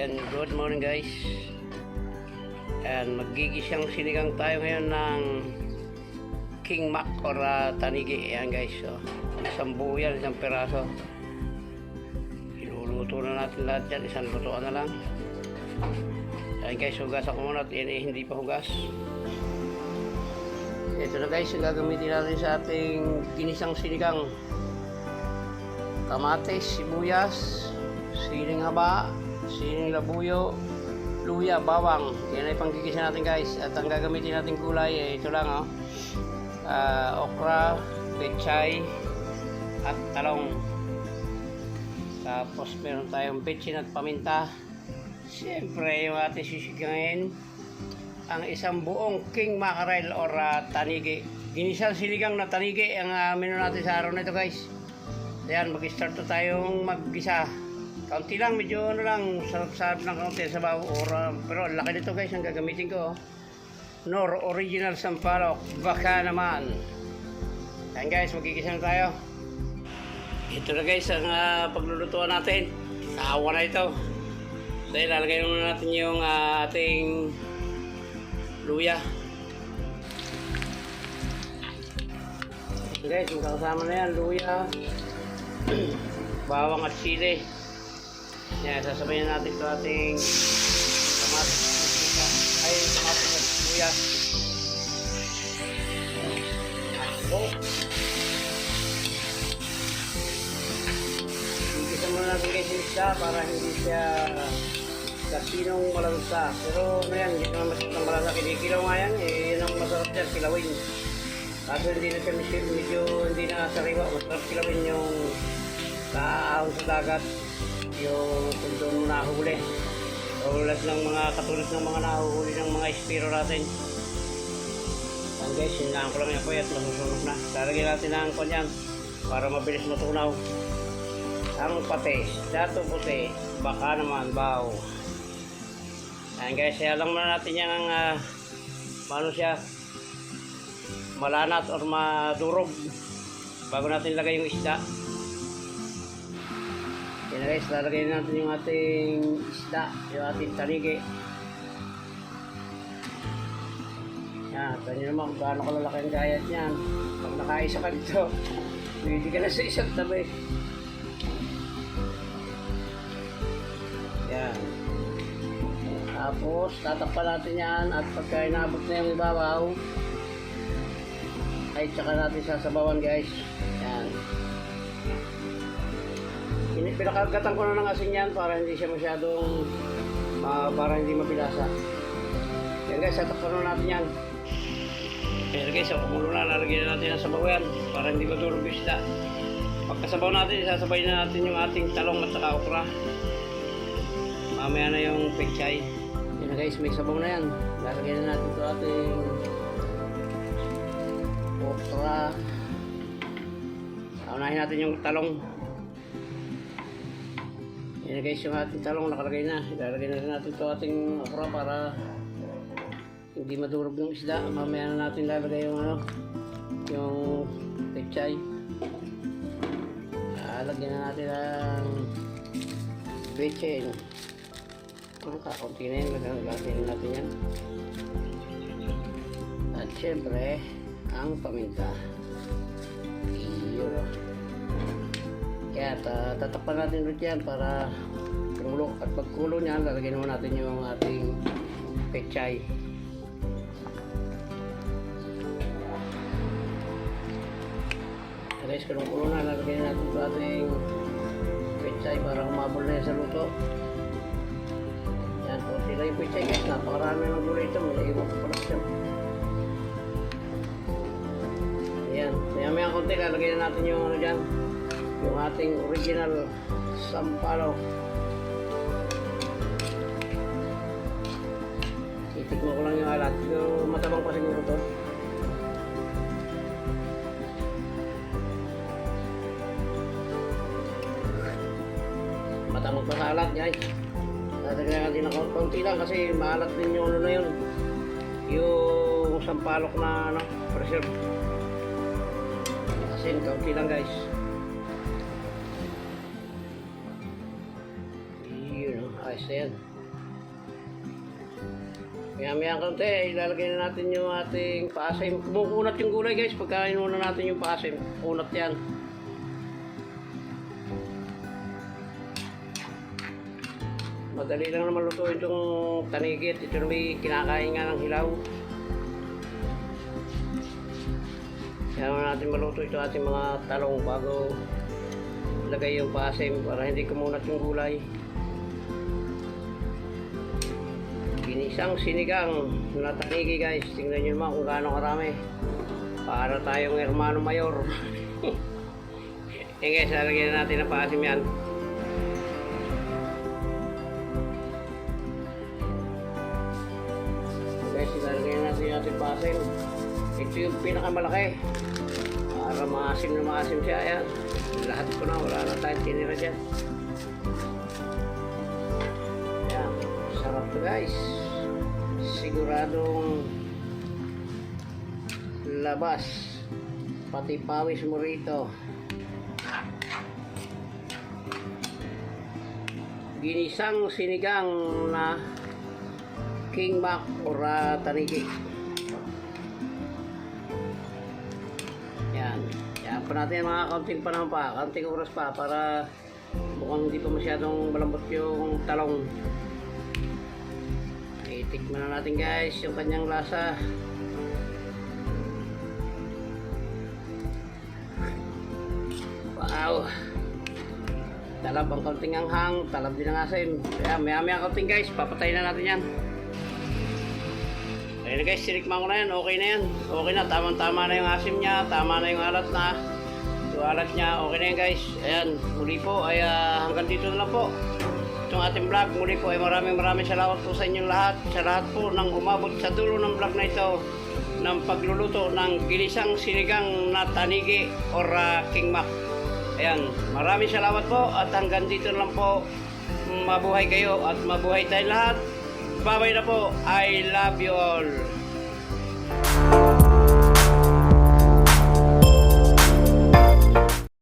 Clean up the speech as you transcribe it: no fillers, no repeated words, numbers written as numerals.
and good morning guys. And magigisang sinigang tayo ngayon ng King Mac or tanigi. Ayan guys, so, isang buo yan, isang peraso. Iluluto na natin lahat yan, isang lutuan na lang. Ayan guys, hugas ako muna at hindi pa hugas. Ito na guys, yung gagamitin natin sa ating ginisang sinigang. Kamatis, sibuyas, siling haba, siling labuyo, luya, bawang. Yan ay panggigisa natin guys. At ang gagamitin natin gulay ito lang okra, pechay at talong. Tapos meron tayong betsin at paminta. Siyempre yung ating sisigangin ang isang buong king mackerel or tanigi. Ginisang sinigang na tanigi ang menu natin sa araw na ito guys. Ayan, mag-start na tayong mag-gisa. Kaunti lang, medyo sarap-sarap ng kaunti sa bawo. Pero laki nito guys, ang gagamitin ko. Nor original sampalok, baka naman. Ayan guys, mag-gisa na tayo. Ito na guys, ang paglulutuan natin. Kawa na ito. So, ilalagay muna natin yung ating luya. Ito guys, yung kasama na yan, luya, bawang at sili. Yan, sasabayin natin ito ating kamatis at luya. Igisa muna natin guys yung isda para hindi siya kasinong malansa. Pero ano yan, hindi naman masarap ng malansa. Kinikilaw nga yan, yun ang masarap dyan, kilawin. Kaso hindi na siya medyo hindi na sariwa. Masarap kilawin yung kaahon sa dagat, yung kung doon mo nahuli. Tulad ng mga katulad ng mga nahuhuli ng mga espiro natin. Yan guys, hinaan ko lang yan po at masusunog na. Lalagyan natin ang kanyan para mabilis matunaw. Ang patis, dato puti, baka naman baw. Yan guys, kaya lang muna natin yan ang paano siya malanat or madurog bago natin lagay yung isda. Yan guys, lalagay natin yung ating isda, yung ating tanigi. Yan, ito nyo naman kung gaano kalalaki ang gayat yan. Pag nakaisa ka dito, pwede ka na sa isang tabi. Yan. Tapos, tatakpan natin yan at pagka inabot na yung ibabaw, ay tsaka natin sasabawan guys. Yan. Pinakagatan ko na ng asin yan para hindi siya masyadong para hindi mabilasa. Yan guys, tatakpan na natin yan. Yan guys, kumulo na, lalagyan na natin ang sabaw yan para hindi madurog yung isda. Pagkasabaw natin, isasabay na natin yung ating talong at saka okra. Mamaya na yung pechay. Yan guys, may sabaw na yan. Lalagyan na natin ito ating okra. Unahin natin yung talong. Yan guys, yung ating talong nakalagay na. Ilalagay na rin natin ito ating okra para hindi madurog yung isda. Mamaya na natin lalagay yung yung pechay. Lagyan na natin ang pechay. Kakunti na yun, lagyan natin yan. At syempre ang paminta. Yun. Kaya tatakpan natin ulit yan para kumulo. At pagkulo niyan, lalagyan naman natin yung ating pechay. Guys, kung na, lalagyan natin yung ating pechay para humabol na yan sa luto. Yan po sila yung pechay guys. Napakarami ng gulay ito. May iwan ko pala siya. Ayan. Maya konti, lalagyan na natin yung ano dyan. Yung ating original sampalok. Titikmo ko lang yung alat. Yung matabang pa siguro ito. Matamang pa sa alat guys. Lalagyan natin ng konti lang kasi maalat din yung ano na yun. Yung sampalok na preserve. Asin, kaunti lang guys. Ayos na yan. Maya-maya konti, ilalagay na natin yung ating paasim. Kumukunat yung gulay guys, pagkain muna natin yung paasim. Kunat yan. Madali lang naman lutuin itong tanigit. Ito na may kinakain nga ng hilaw. Kaya natin maluto ito ating mga talong bago lagay yung paasim para hindi kumunat yung gulay. Ginisang sinigang na tanigi guys. Tingnan nyo naman kung gaano karami. Para tayong hermano mayor. Eh guys, lalagyan natin ang paasim yan. Guys, ilalagay natin yung ating paasim. Ito yung pinakamalaki. Para maasim na maasim siya. Ayan. Lahat ko na. Wala na tayong tinira dyan. Ayan. Sarap to guys. Siguradong labas. Pati pawis mo rito. Ginisang sinigang na King Mac or tanigi. Yan. Yan pa natin mga kaunting panahon pa, kaunting oras pa para mukhang hindi pa masyadong malambot yung talong. Itikman na natin guys yung kanyang lasa. Wow! Talab ang kaunting anghang, talab din ang asim. Kaya maya-maya kaunting guys, papatayin na natin yan. Ayun guys, sinikman ko na yan, okay na yan. Okay na, tamang-tama na yung asim niya, tama na yung alat na. Yung alat niya, okay na yan guys. Ayan, muli po ay hanggang dito na lang po. Itong ating vlog, muli po ay maraming salamat po sa inyong lahat. Sa lahat po nang umabot sa dulo ng vlog na ito ng pagluluto ng ginisang sinigang na tanigi or King Mac. Ayan, maraming salamat po at hanggang dito na lang po. Mabuhay kayo at mabuhay tayo lahat. Bye-bye na po. I love you all.